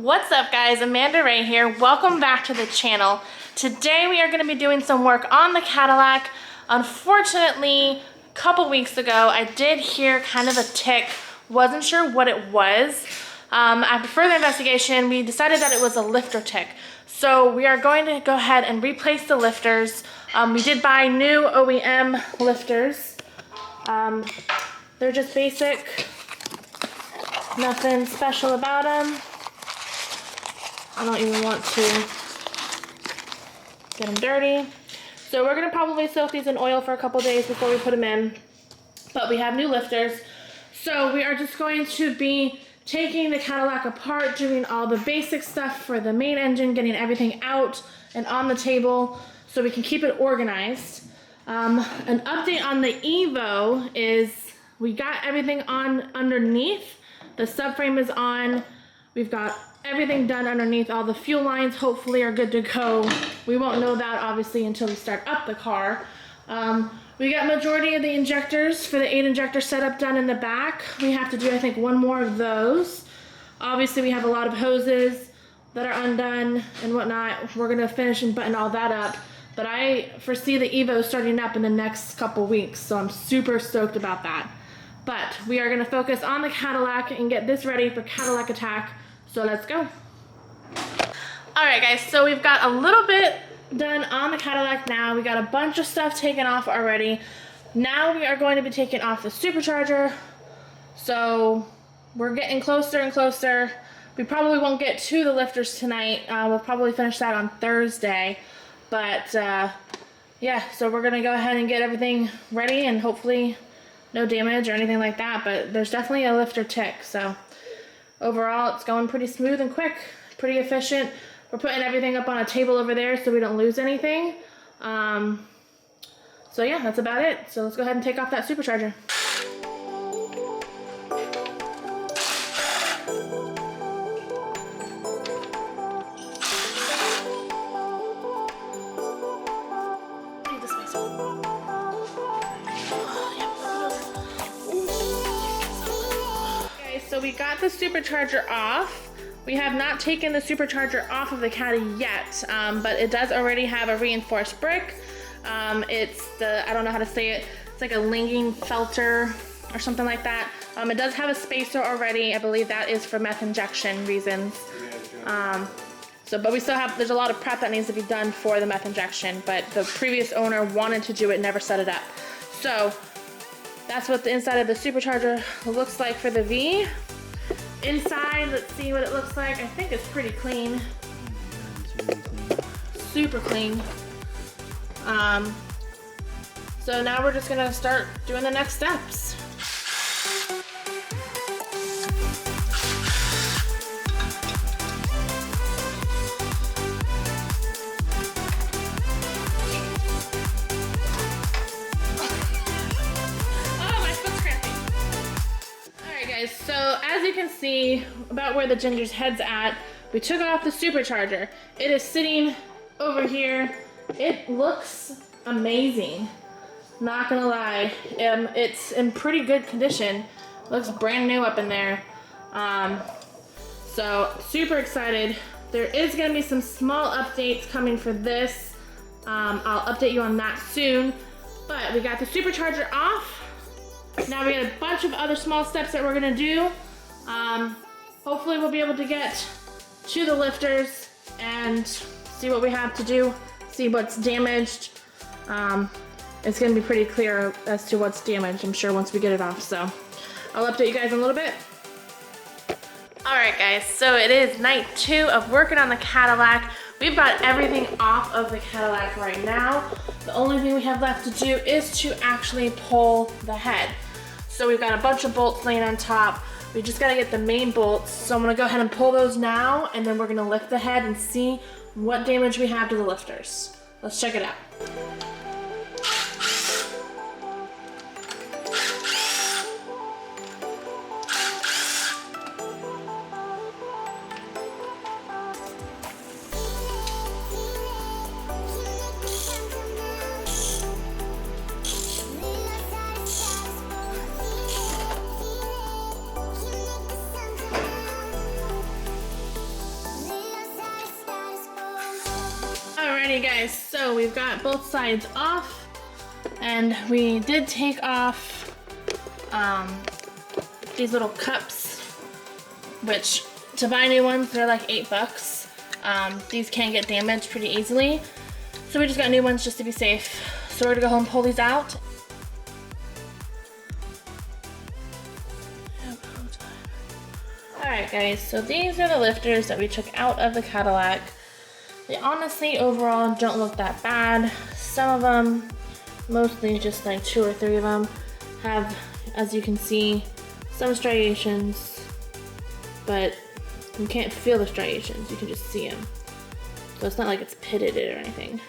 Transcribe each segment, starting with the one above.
What's up guys, Amanda Ray here. Welcome back to the channel. Today we are going to be doing some work on the Cadillac. Unfortunately, a couple weeks ago I did hear kind of a tick. Wasn't sure what it was. After further investigation, we decided that it was a lifter tick. So we are going to go ahead and replace the lifters. We did buy new OEM lifters. They're just basic. Nothing special about them. I don't even want to get them dirty. So we're going to probably soak these in oil for a couple days before we put them in. But we have new lifters. So we are just going to be taking the Cadillac apart, doing all the basic stuff for the main engine, getting everything out and on the table so we can keep it organized. An update on the Evo is we got everything on underneath. The subframe is on. We've got everything done underneath. All the fuel lines hopefully are good to go. We won't know that obviously until we start up the car. We got majority of the injectors for the 8 injector setup done in the back. We have to do I think one more of those. Obviously we have a lot of hoses that are undone and whatnot. We're gonna finish and button all that up. But I foresee the Evo starting up in the next couple weeks, so I'm super stoked about that. But we are gonna focus on the Cadillac and get this ready for Cadillac Attack. So let's go. All right guys, so we've got a little bit done on the Cadillac now. We got a bunch of stuff taken off already. Now we are going to be taking off the supercharger. So we're getting closer and closer. We probably won't get to the lifters tonight. We'll probably finish that on Thursday. But yeah, so we're gonna go ahead and get everything ready and hopefully no damage or anything like that. But there's definitely a lifter tick, so overall, it's going pretty smooth and quick, pretty efficient. We're putting everything up on a table over there so we don't lose anything. So yeah, that's about it. So let's go ahead and take off that supercharger. So we got the supercharger off. We have not taken the supercharger off of the Caddy yet, but it does already have a reinforced brick. It's the, I don't know how to say it, it's like a linking felter or something like that. It does have a spacer already. I believe that is for meth injection reasons. But we still have, there's a lot of prep that needs to be done for the meth injection, but the previous owner wanted to do it, never set it up. So that's what the inside of the supercharger looks like for the V. Inside, let's see what it looks like. I think it's pretty clean. Super clean. So now we're just gonna start doing the next steps. So as you can see, about where the Ginger's head's at, we took off the supercharger. It is sitting over here. It looks amazing, not gonna lie. It's in pretty good condition. Looks brand new up in there. So super excited. There is gonna be some small updates coming for this. I'll update you on that soon. But we got the supercharger off. Now we got a bunch of other small steps that we're gonna do. Hopefully we'll be able to get to the lifters and see what we have to do, see what's damaged. It's gonna be pretty clear as to what's damaged, I'm sure, once we get it off. So I'll update you guys in a little bit. All right guys, so it is night 2 of working on the Cadillac. We've got everything off of the Cadillac right now. The only thing we have left to do is to actually pull the head. So we've got a bunch of bolts laying on top. We just gotta get the main bolts. So I'm gonna go ahead and pull those now, and then we're gonna lift the head and see what damage we have to the lifters. Let's check it out. so we've got both sides off, and we did take off these little cups, which to buy new ones, they're like $8. These can get damaged pretty easily, so we just got new ones just to be safe. So we're gonna go home and pull these out. Alright guys, so these are the lifters that we took out of the Cadillac. They honestly overall don't look that bad. Some of them, mostly just like 2 or 3 of them, have, as you can see, some striations, but you can't feel the striations, you can just see them. So it's not like it's pitted or anything.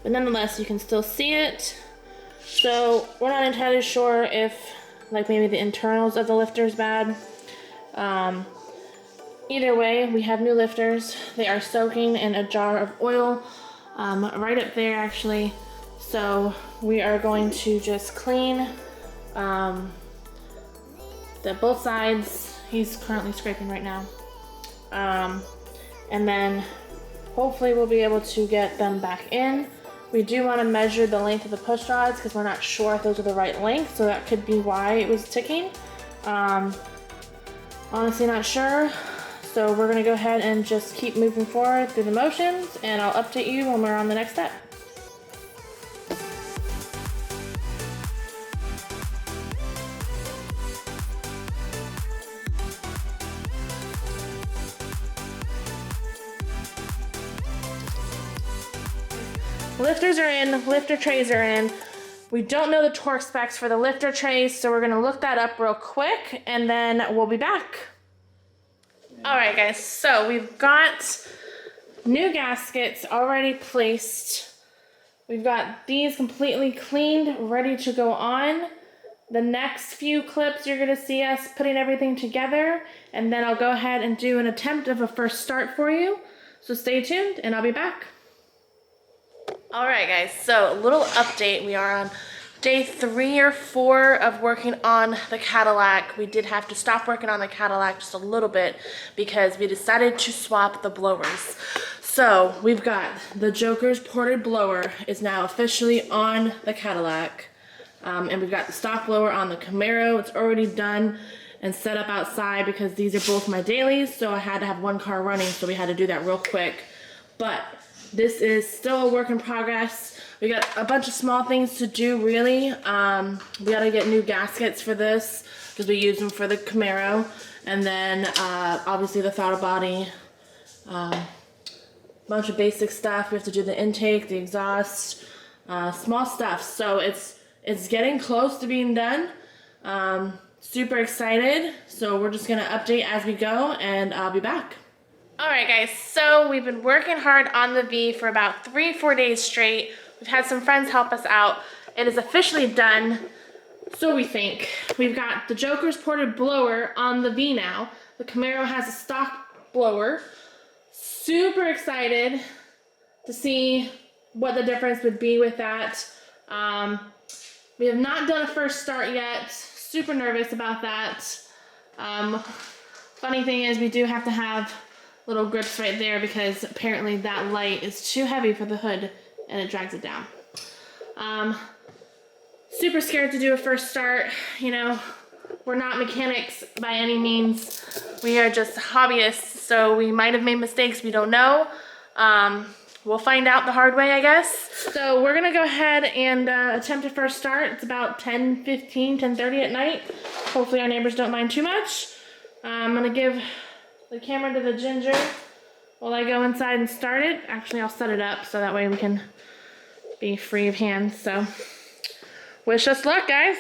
But nonetheless, you can still see it. So we're not entirely sure if like maybe the internals of the lifter is bad. Either way, we have new lifters. They are soaking in a jar of oil, right up there actually. So we are going to just clean both sides. He's currently scraping right now. And then hopefully we'll be able to get them back in. We do want to measure the length of the push rods because we're not sure if those are the right length, so that could be why it was ticking. Honestly not sure. So we're gonna go ahead and just keep moving forward through the motions, and I'll update you when we're on the next step. Lifters are in, lifter trays are in. We don't know the torque specs for the lifter trays, so we're gonna look that up real quick and then we'll be back. All right guys, so we've got new gaskets already placed. We've got these completely cleaned, ready to go on. The next few clips you're gonna see us putting everything together, and then I'll go ahead and do an attempt of a first start for you. So stay tuned and I'll be back. All right guys, so a little update. We are on day 3 or 4 of working on the Cadillac. We did have to stop working on the Cadillac just a little bit because we decided to swap the blowers. So we've got the JOKERZ ported blower is now officially on the Cadillac. And we've got the stock blower on the Camaro. It's already done and set up outside because these are both my dailies, so I had to have one car running, so we had to do that real quick. But this is still a work in progress. We got a bunch of small things to do, really. We gotta get new gaskets for this because we use them for the Camaro. And then obviously the throttle body. Bunch of basic stuff. We have to do the intake, the exhaust, small stuff. So it's getting close to being done. Super excited. So we're just gonna update as we go, and I'll be back. Alright guys, so we've been working hard on the V for about 3-4 days straight. We've had some friends help us out. It is officially done, so we think. We've got the JOKERZ ported blower on the V now. The Camaro has a stock blower. Super excited to see what the difference would be with that. We have not done a first start yet. Super nervous about that. Funny thing is we do have to have little grips right there because apparently that light is too heavy for the hood and it drags it down. Super scared to do a first start. You know, we're not mechanics by any means. We are just hobbyists, so we might have made mistakes, we don't know. We'll find out the hard way, I guess. So we're gonna go ahead and attempt a first start. It's about 10:15, 10:30 at night. Hopefully our neighbors don't mind too much. I'm gonna give the camera to the Ginger while I go inside and start it. Actually, I'll set it up so that way we can be free of hands. So wish us luck, guys.